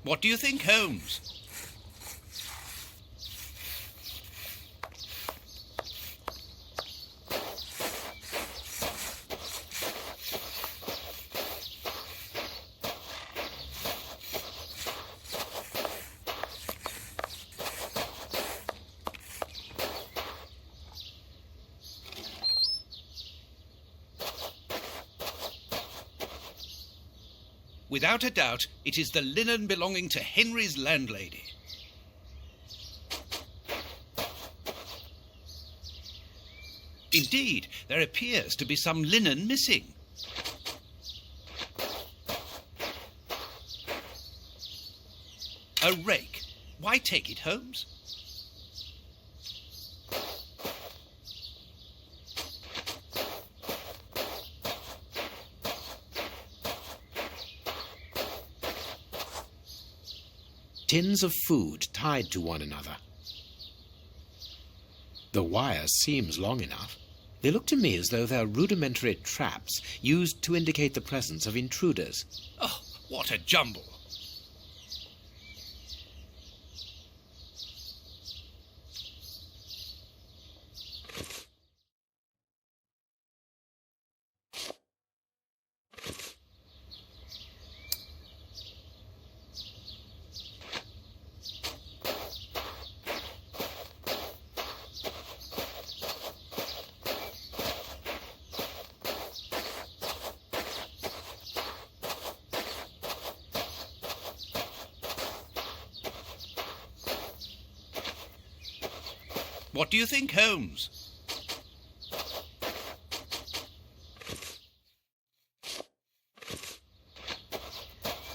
What do you think, Holmes? Without a doubt, it is the linen belonging to Henry's landlady. Indeed, there appears to be some linen missing. A rake. Why take it, Holmes? Tins of food tied to one another. The wire seems long enough. They look to me as though they're rudimentary traps used to indicate the presence of intruders. Oh, what a jumble! What do you think, Holmes?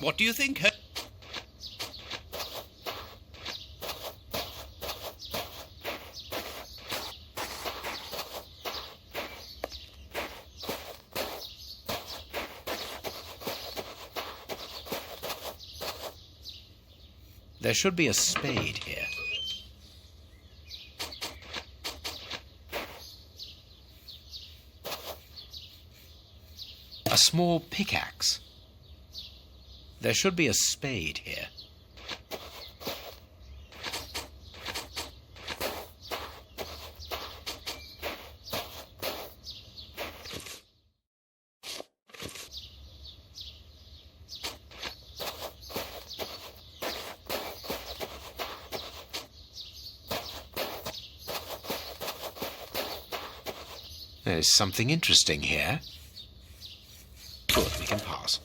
What do you think, Holmes? There should be a spade here. A small pickaxe. There should be a spade here. There's something interesting here. Good, we can pass.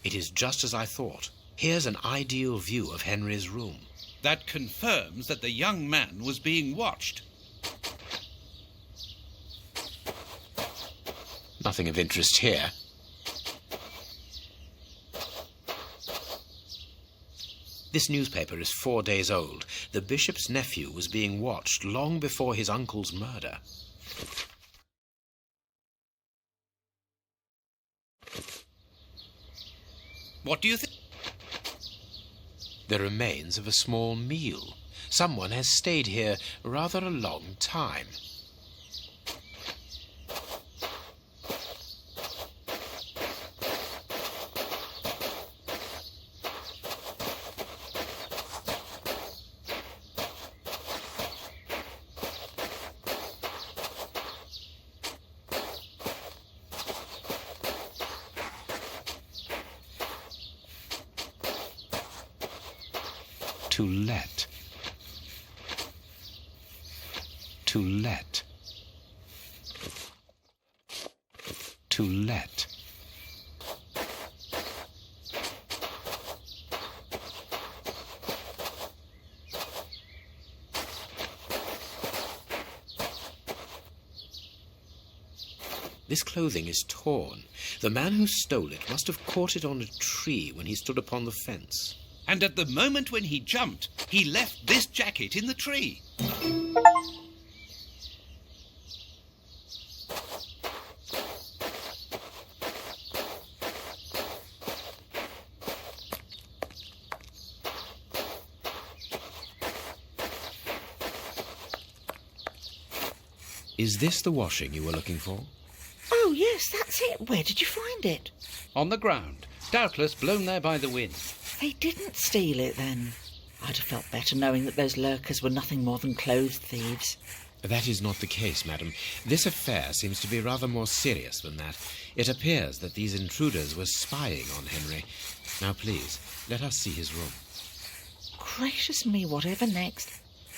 It is just as I thought. Here's an ideal view of Henry's room. That confirms that the young man was being watched. Nothing of interest here. This newspaper is 4 days old. The bishop's nephew was being watched long before his uncle's murder. What do you think? The remains of a small meal. Someone has stayed here rather a long time. To let. To let. To let. This clothing is torn. The man who stole it must have caught it on a tree when he stood upon the fence. And at the moment when he jumped, he left this jacket in the tree. Is this the washing you were looking for? Oh, yes, that's it. Where did you find it? On the ground, doubtless blown there by the wind. They didn't steal it, then. I'd have felt better knowing that those lurkers were nothing more than clothes thieves. That is not the case, madam. This affair seems to be rather more serious than that. It appears that these intruders were spying on Henry. Now, please, let us see his room. Gracious me, whatever next?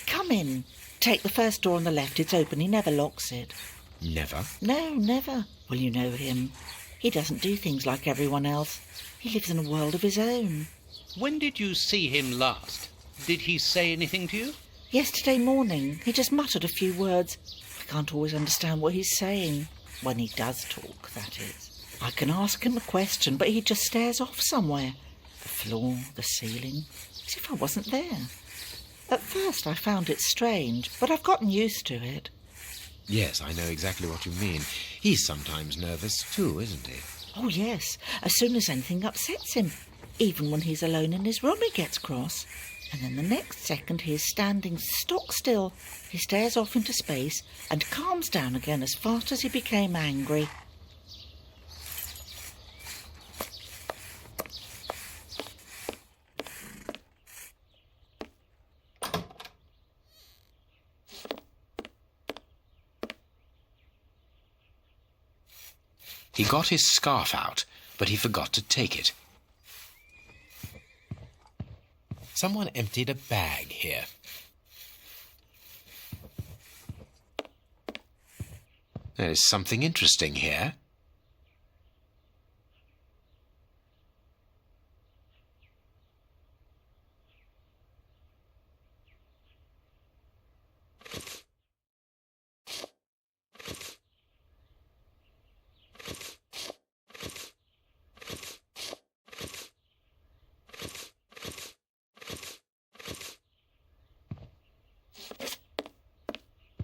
Come in. Take the first door on the left. It's open. He never locks it. Never? No, never. Well, you know him. He doesn't do things like everyone else. He lives in a world of his own. When did you see him last? Did he say anything to you? Yesterday morning, he just muttered a few words. I can't always understand what he's saying. When he does talk, that is. I can ask him a question, but he just stares off somewhere. The floor, the ceiling, as if I wasn't there. At first I found it strange, but I've gotten used to it. Yes, I know exactly what you mean. He's sometimes nervous too, isn't he? Oh, yes. As soon as anything upsets him. Even when he's alone in his room, he gets cross. And then the next second he is standing stock still. He stares off into space and calms down again as fast as he became angry. He got his scarf out, but he forgot to take it. Someone emptied a bag here. There is something interesting here.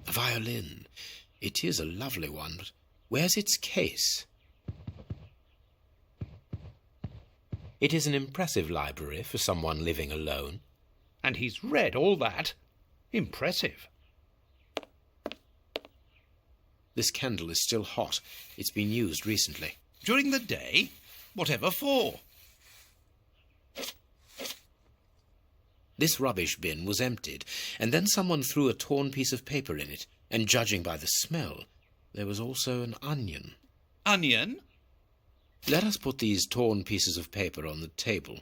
A violin. It is a lovely one, but where's its case? It is an impressive library for someone living alone. And he's read all that? Impressive. This candle is still hot. It's been used recently. During the day? Whatever for? This rubbish bin was emptied, and then someone threw a torn piece of paper in it, and judging by the smell, there was also an onion. Onion? Let us put these torn pieces of paper on the table.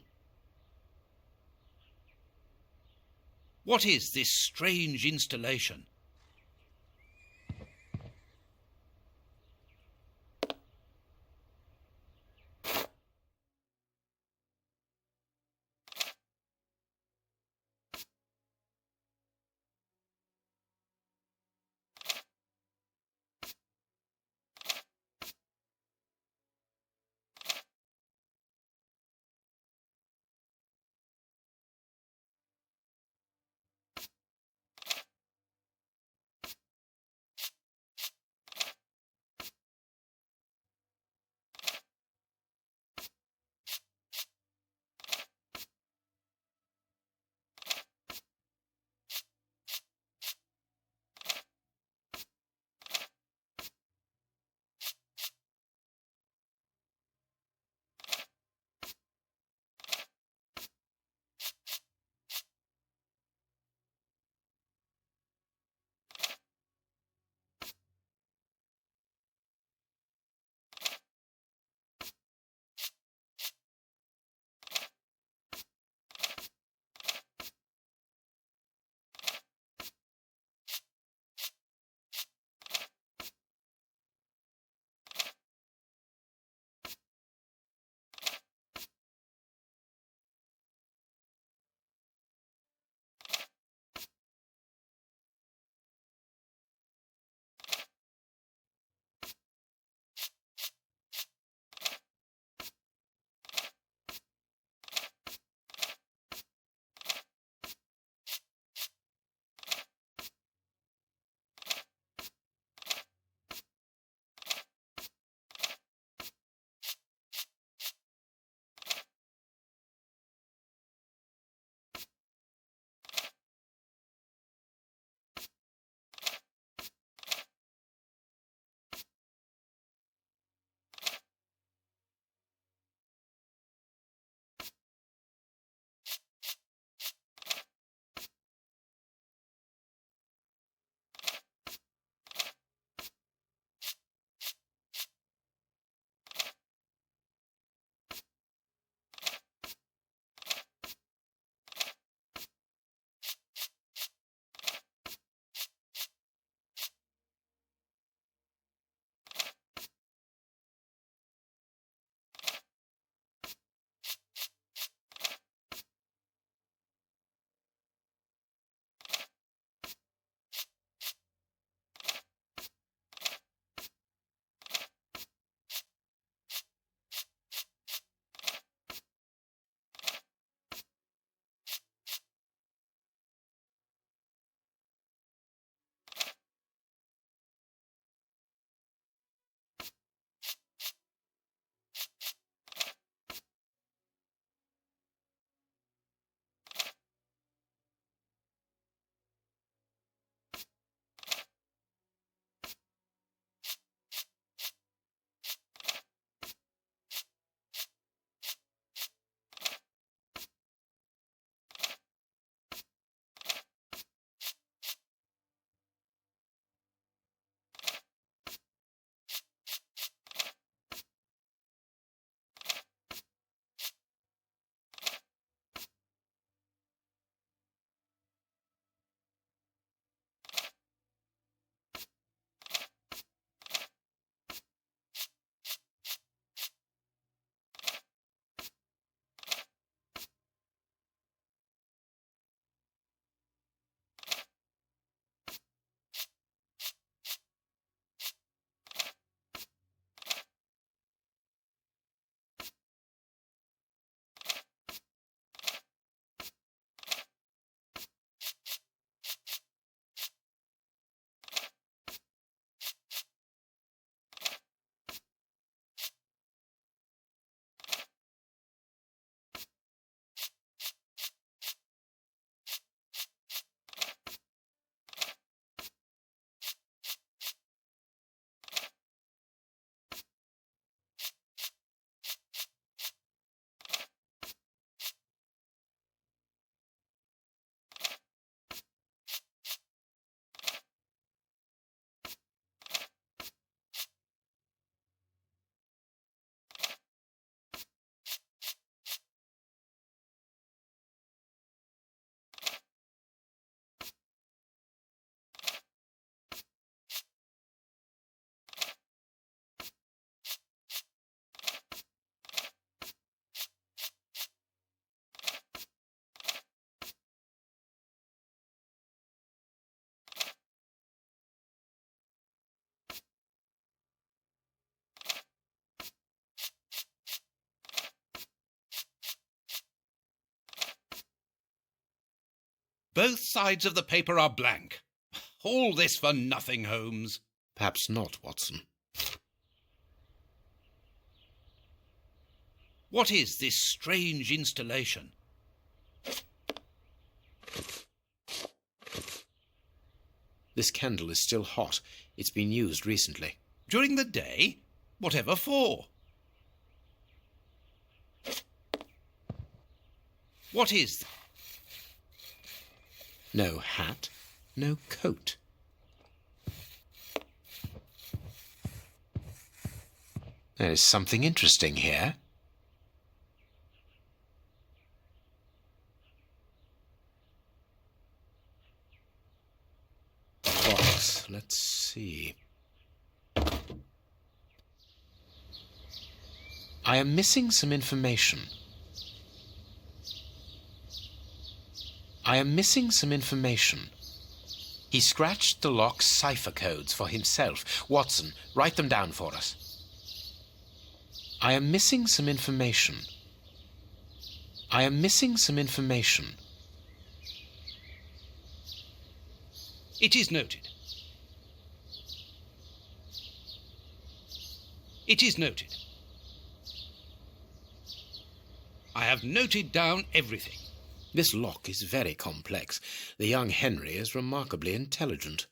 What is this strange installation? Both sides of the paper are blank. All this for nothing, Holmes. Perhaps not, Watson. What is this strange installation? This candle is still hot. It's been used recently. During the day? Whatever for? What is... No hat, no coat. There is something interesting here. Box, let's see. I am missing some information. I am missing some information. He scratched the lock's cipher codes for himself. Watson, write them down for us. I am missing some information. I am missing some information. It is noted. It is noted. I have noted down everything. This lock is very complex. The young Henry is remarkably intelligent.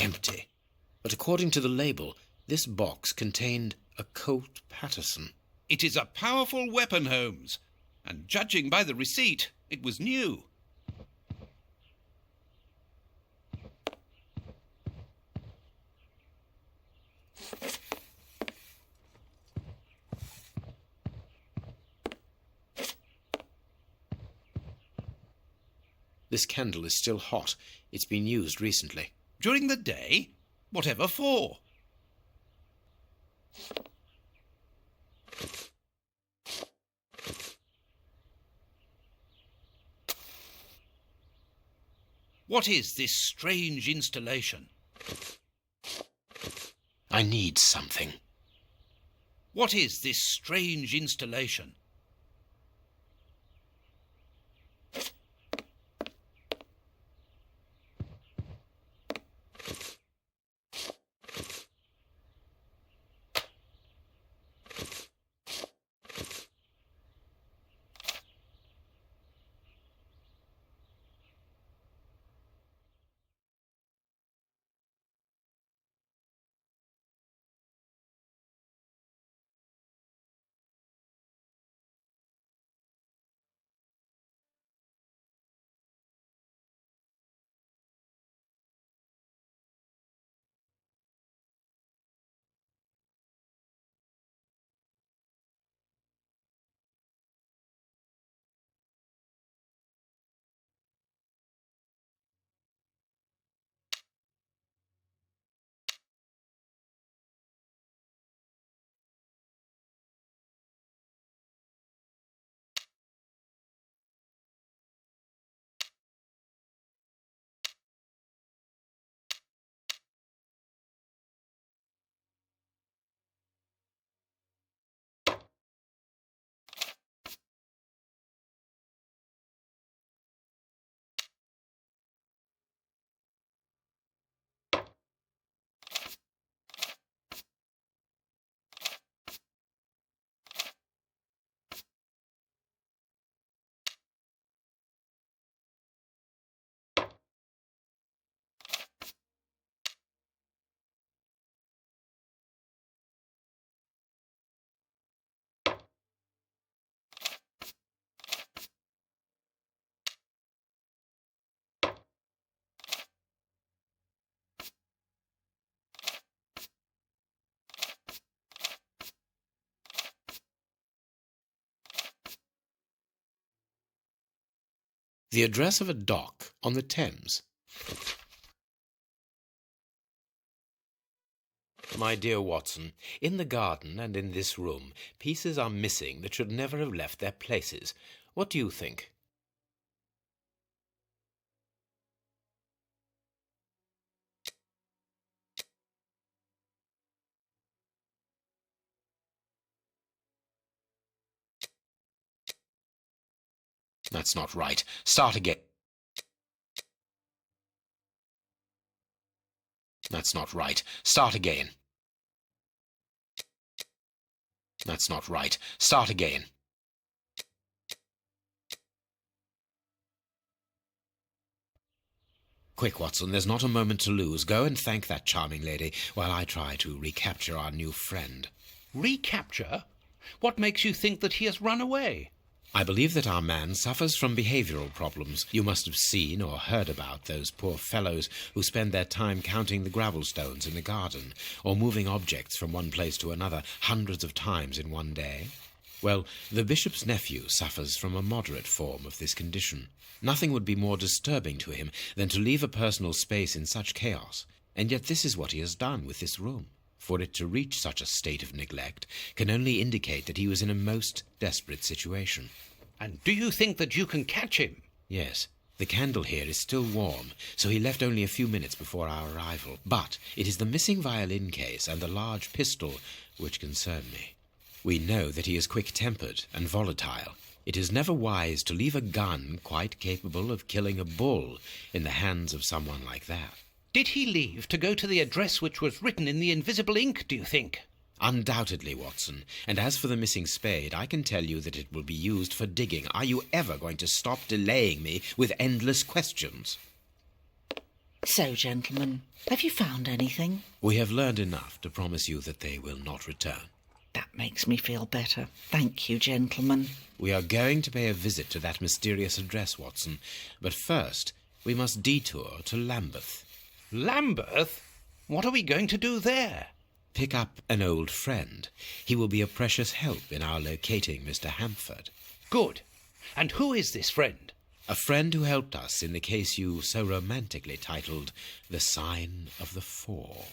Empty. But according to the label, this box contained a Colt Patterson. It is a powerful weapon, Holmes, and judging by the receipt, it was new. This candle is still hot. It's been used recently. During the day? Whatever for? What is this strange installation? I need something. What is this strange installation? The address of a dock on the Thames. My dear Watson, in the garden and in this room, pieces are missing that should never have left their places. What do you think? That's not right. Start again. That's not right. Start again. That's not right. Start again. Quick, Watson, there's not a moment to lose. Go and thank that charming lady while I try to recapture our new friend. Recapture? What makes you think that he has run away? I believe that our man suffers from behavioral problems. You must have seen or heard about those poor fellows who spend their time counting the gravel stones in the garden, or moving objects from one place to another hundreds of times in one day. Well, the bishop's nephew suffers from a moderate form of this condition. Nothing would be more disturbing to him than to leave a personal space in such chaos, and yet this is what he has done with this room. For it to reach such a state of neglect can only indicate that he was in a most desperate situation. And do you think that you can catch him? Yes. The candle here is still warm, so he left only a few minutes before our arrival. But it is the missing violin case and the large pistol which concern me. We know that he is quick-tempered and volatile. It is never wise to leave a gun quite capable of killing a bull in the hands of someone like that. Did he leave to go to the address which was written in the invisible ink, do you think? Undoubtedly, Watson. And as for the missing spade, I can tell you that it will be used for digging. Are you ever going to stop delaying me with endless questions? So, gentlemen, have you found anything? We have learned enough to promise you that they will not return. That makes me feel better. Thank you, gentlemen. We are going to pay a visit to that mysterious address, Watson. But first, we must detour to Lambeth. Lambeth? What are we going to do there? Pick up an old friend. He will be a precious help in our locating Mr. Hampford. Good. And who is this friend? A friend who helped us in the case you so romantically titled The Sign of the Four.